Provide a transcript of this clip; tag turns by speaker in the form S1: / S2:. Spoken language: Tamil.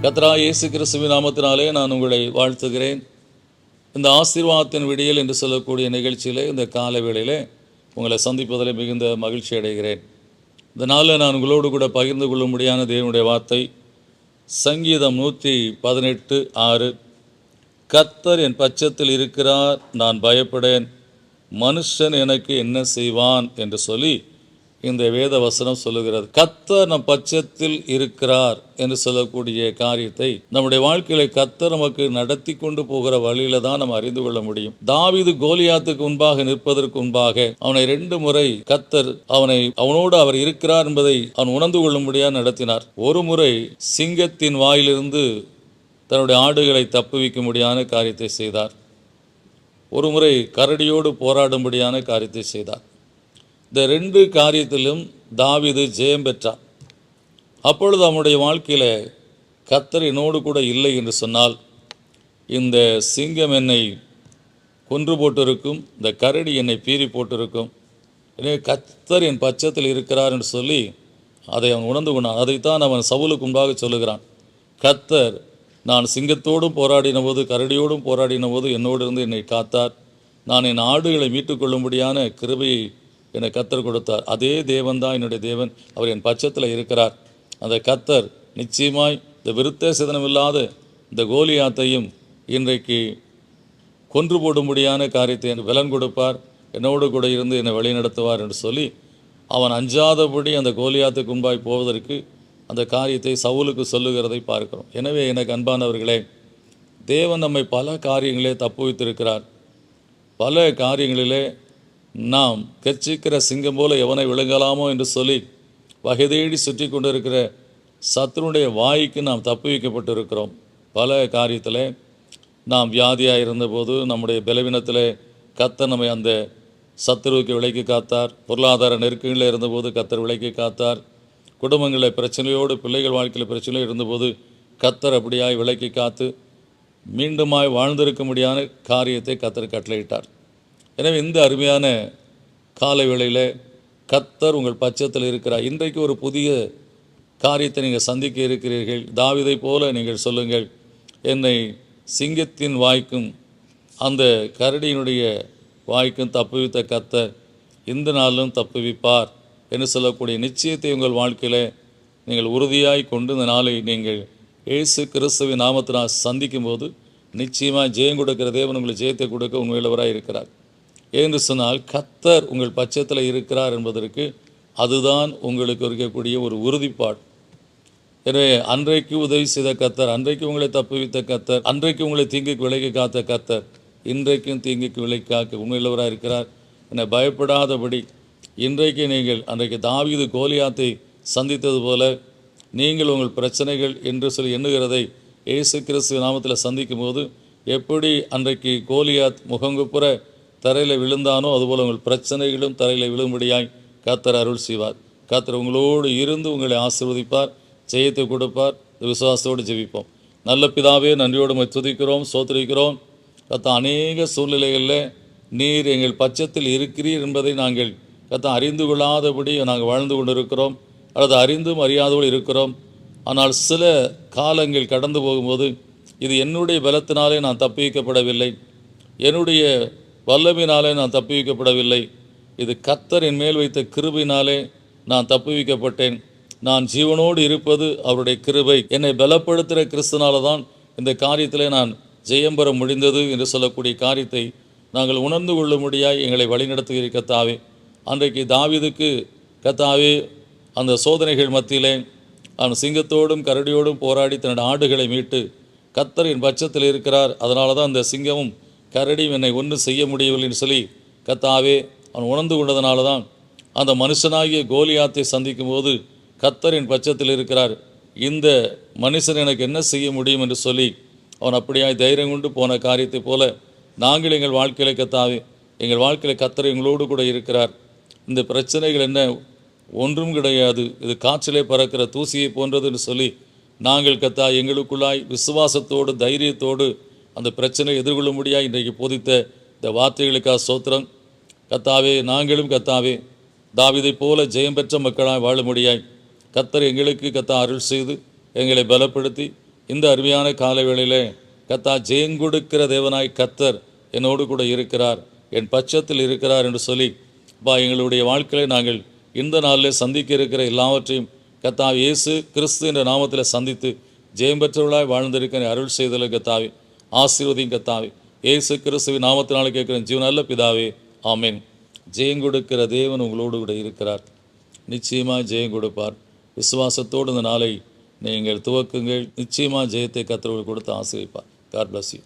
S1: கர்த்தராகிய இயேசு கிறிஸ்துவின் நாமத்தினாலே நான் உங்களை வாழ்த்துகிறேன். இந்த ஆசீர்வாதத்தின் விடியல் என்று சொல்லக்கூடிய நிகழ்ச்சியிலே இந்த காலை வேளையிலே உங்களை சந்திப்பதில் மிகுந்த மகிழ்ச்சி அடைகிறேன். இந்த நாளில் நான் உங்களோடு கூட பகிர்ந்து கொள்ளும்படியான தேவனுடைய வார்த்தை சங்கீதம் 118:6. கர்த்தர் என் பட்சத்தில் இருக்கிறார், நான் பயப்படேன், மனுஷன் எனக்கு என்ன செய்வான் என்று சொல்லி இந்த வேத வசனம் சொல்லுகிறது. கர்த்தர் நம் பட்சத்தில் இருக்கிறார் என்று சொல்லக்கூடிய காரியத்தை நம்முடைய வாழ்க்கையில கர்த்தர் நமக்கு நடத்தி கொண்டு போகிற வழியில தான் நம்ம அறிந்து கொள்ள முடியும். தாவீது கோலியாத்துக்கு முன்பாக நிற்பதற்கு முன்பாக அவனை 2 முறை கர்த்தர் அவனோடு அவர் இருக்கிறார் என்பதை அவன் உணர்ந்து கொள்ளும்படியாக நடத்தினார். ஒரு முறை சிங்கத்தின் வாயிலிருந்து தன்னுடைய ஆடுகளை தப்புவிக்க முடியாத காரியத்தை செய்தார். ஒரு முறை கரடியோடு போராடும்படியான காரியத்தை செய்தார். இந்த 2 காரியத்திலும் தாவீது ஜெயம் பெற்றார். அப்பொழுது அவனுடைய வாழ்க்கையில் கர்த்தர் என்னோடு கூட இல்லை என்று சொன்னால் இந்த சிங்கம் என்னை கொன்று போட்டிருக்கும், இந்த கரடி என்னை பீறி போட்டிருக்கும். எனவே கர்த்தர் என் பட்சத்தில் இருக்கிறார் என்று சொல்லி அதை அவன் உணர்ந்து கொண்டான். அதைத்தான் அவன் சவுலுக்கு முன்பாக சொல்லுகிறான். கர்த்தர் நான் சிங்கத்தோடும் போராடின போது கரடியோடும் போராடின போது என்னோடு இருந்து என்னை காத்தார். நான் என் ஆடுகளை மீட்டுக்கொள்ளும்படியான கிருபையை என்னை கர்த்தர் கொடுத்தார். அதே தேவன் தான் என்னுடைய தேவன், அவர் என் பட்சத்தில் இருக்கிறார். அந்த கர்த்தர் நிச்சயமாய் இந்த விருத்த சேதனமில்லாத இந்த கோலியாத்தையும் இன்றைக்கு கொன்று போடும்படியான காரியத்தை எனக்கு பலன் கொடுப்பார், என்னோடு கூட இருந்து என்னை வழிநடத்துவார் என்று சொல்லி அவன் அஞ்சாதபடி அந்த கோலியாத்துக்கு முன்பாய் போவதற்கு அந்த காரியத்தை சவுலுக்கு சொல்லுகிறதை பார்க்கிறோம். எனவே எனக்கு அன்பானவர்களே, தேவன் நம்மை பல காரியங்களே தப்புவித்திருக்கிறார். பல காரியங்களிலே நாம் கர்ச்சிக்கிற சிங்கம் போல எவனை விழுங்கலாமோ என்று சொல்லி வகை தேடி சுற்றி கொண்டு இருக்கிற சத்துருடைய வாய்க்கு நாம் தப்புவிக்கப்பட்டிருக்கிறோம். பல காரியத்தில் நாம் வியாதியாக இருந்தபோது நம்முடைய பலவீனத்தில் கர்த்தர் நம்மை அந்த சத்துருவுக்கு விலைக்கு காத்தார். பொருளாதார நெருக்கங்களில் இருந்தபோது கர்த்தர் விலைக்கு காத்தார். குடும்பங்களில் பிரச்சனையோடு பிள்ளைகள் வாழ்க்கையில் பிரச்சனையோடு இருந்தபோது கர்த்தர் அப்படியாய் விலைக்கு காத்து மீண்டுமாய் வாழ்ந்திருக்க முடியாத காரியத்தை கர்த்தர் கட்டளையிட்டார். எனவே இந்த அருமையான காலை வேளையில் கர்த்தர் உங்கள் பட்சத்தில் இருக்கிறார். இன்றைக்கு ஒரு புதிய காரியத்தை நீங்கள் சந்திக்க இருக்கிறீர்கள். தாவீதை போல நீங்கள் சொல்லுங்கள், என்னை சிங்கத்தின் வாய்க்கும் அந்த கரடியினுடைய வாய்க்கும் தப்புவித்த கர்த்தர் இந்த நாளிலும் தப்புவிப்பார் என்று சொல்லக்கூடிய நிச்சயத்தை உங்கள் வாழ்க்கையில் நீங்கள் உறுதியாய் கொண்டு இந்த நாளை நீங்கள் இயேசு கிறிஸ்துவின் நாமத்தினால் சந்திக்கும் போது நிச்சயமாக ஜெயம் கொடுக்கிற தேவன் உங்களுக்கு ஜெயத்தை கொடுக்க உண்மையுள்ளவராக இருக்கிறார். என்று சொன்னால் கர்த்தர் உங்கள் பட்சத்தில் இருக்கிறார் என்பதற்கு அதுதான் உங்களுக்கு இருக்கக்கூடிய ஒரு உறுதிப்பாடு. எனவே அன்றைக்கு உதவி செய்த கர்த்தர், அன்றைக்கு உங்களை தப்புவித்த கர்த்தர், அன்றைக்கு உங்களை தீங்குக்கு விலைக்கு காத்த கர்த்தர் இன்றைக்கும் தீங்குக்கு விலைக்கு காக்க உண்மையுள்ளவராக இருக்கிறார். என்னை பயப்படாதபடி இன்றைக்கு நீங்கள் அன்றைக்கு தாவீது கோலியாத்தை சந்தித்தது போல நீங்கள் உங்கள் பிரச்சனைகள் என்று சொல்லி எண்ணுகிறதை இயேசு கிறிஸ்து நாமத்தில் சந்திக்கும் போது எப்படி அன்றைக்கு கோலியாத் முகங்குப்புற தரையில் விழுந்தானோ அதுபோல் உங்கள் பிரச்சனைகளும் தரையில் விழும்படியாய் கர்த்தர் அருள் செய்வார். கர்த்தர் உங்களோடு இருந்து உங்களை ஆசீர்வதிப்பார், ஜெயத்தை கொடுப்பார். விசுவாசத்தோடு ஜெபிப்போம். நல்ல பிதாவே, நன்றியோடு துதிக்கிறோம், சோத்திரிக்கிறோம். கர்த்தர் அநேக சூழ்நிலைகளில் நீர் எங்கள் பட்சத்தில் இருக்கிறீர் என்பதை நாங்கள் கர்த்தர் அறிந்து கொள்ளாதபடி நாங்கள் வாழ்ந்து கொண்டிருக்கிறோம், அல்லது அறிந்தும் அறியாதபடி இருக்கிறோம். ஆனால் சில காலங்கள் கடந்து போகும்போது இது என்னுடைய பலத்தினாலே நான் தப்பிக்கப்படவில்லை, என்னுடைய வல்லமையினாலே நான் தப்புவிக்கப்படவில்லை, இது கர்த்தர் என் மேல் வைத்த கிருபையினாலே நான் தப்புவிக்கப்பட்டேன். நான் ஜீவனோடு இருப்பது அவருடைய கிருபை, என்னை பலப்படுத்துகிற கிறிஸ்துனால தான் இந்த காரியத்தில் நான் ஜெயம் பெற முடிந்தது என்று சொல்லக்கூடிய காரியத்தை நாங்கள் உணர்ந்து கொள்ளும்படியாய் எங்களை வழிநடத்துகிற கர்த்தாவே, அன்றைக்கு தாவீதுக்கு கர்த்தாவே அந்த சோதனைகள் மத்தியிலே அவன் சிங்கத்தோடும் கரடியோடும் போராடி தன்னுடைய ஆடுகளை மீட்டு கர்த்தர் என் பட்சத்தில் இருக்கிறார், அதனால தான் அந்த சிங்கமும் கரடியும் என்னை ஒன்றும் செய்ய முடியவில்லைன்னு சொல்லி கர்த்தாவே அவன் உணர்ந்து கொண்டதுனால தான் அந்த மனுஷனாகிய கோலியாத்தை சந்திக்கும் போது கர்த்தர் என் பட்சத்தில் இருக்கிறார், இந்த மனுஷன் எனக்கு என்ன செய்ய முடியும் என்று சொல்லி அவன் அப்படியாய் தைரியம் கொண்டு போன காரியத்தை போல நாங்கள் எங்கள் வாழ்க்கையில் கர்த்தாவே, எங்கள் வாழ்க்கையில் கர்த்தர் எங்களோடு கூட இருக்கிறார். இந்த பிரச்சனைகள் என்ன ஒன்றும் கிடையாது, இது காற்றிலே பறக்கிற தூசியை போன்றது என்று சொல்லி நாங்கள் கர்த்தா எங்களுக்குள்ளாய் விசுவாசத்தோடு தைரியத்தோடு அந்த பிரச்சனையை எதிர்கொள்ள முடியாது இன்றைக்கு போதித்த இந்த வார்த்தைகளுக்காக ஸ்தோத்திரம். கர்த்தாவே, நாங்களும் கர்த்தாவே தாவீதை போல ஜெயம் பெற்ற மக்களாய் வாழ முடியாய் கர்த்தர் எங்களுக்கு கர்த்தா அருள் செய்து எங்களை பலப்படுத்தி இந்த அருமையான காலவேளையிலே ஜெயங்கொடுக்கிற தேவனாய் கர்த்தர் என்னோடு கூட இருக்கிறார், என் பட்சத்தில் இருக்கிறார் என்று சொல்லி எங்களுடைய வாழ்க்கையை நாங்கள் இந்த நாளில் சந்திக்க இருக்கிற எல்லாவற்றையும் கர்த்தாவே இயேசு கிறிஸ்து என்ற நாமத்தில் சந்தித்து ஜெயம் பெற்றவர்களாய் வாழ்ந்திருக்கிற அருள் செய்தல கர்த்தாவே, ஆசீர்வதியும் கர்த்தாவே. இயேசு கிறிஸ்துவின் நாமத்தினால கேட்கிற ஜீவன் நல்ல பிதாவே, ஆமென். ஜெயம் கொடுக்கிற தேவன் உங்களோடு கூட இருக்கிறார், நிச்சயமாக ஜெயம் கொடுப்பார். விசுவாசத்தோடு இந்த நாளை நீங்கள் துவக்குங்கள். நிச்சயமாக ஜெயத்தை கர்த்தர் கொடுத்து ஆசீர்வதிப்பார். God bless you.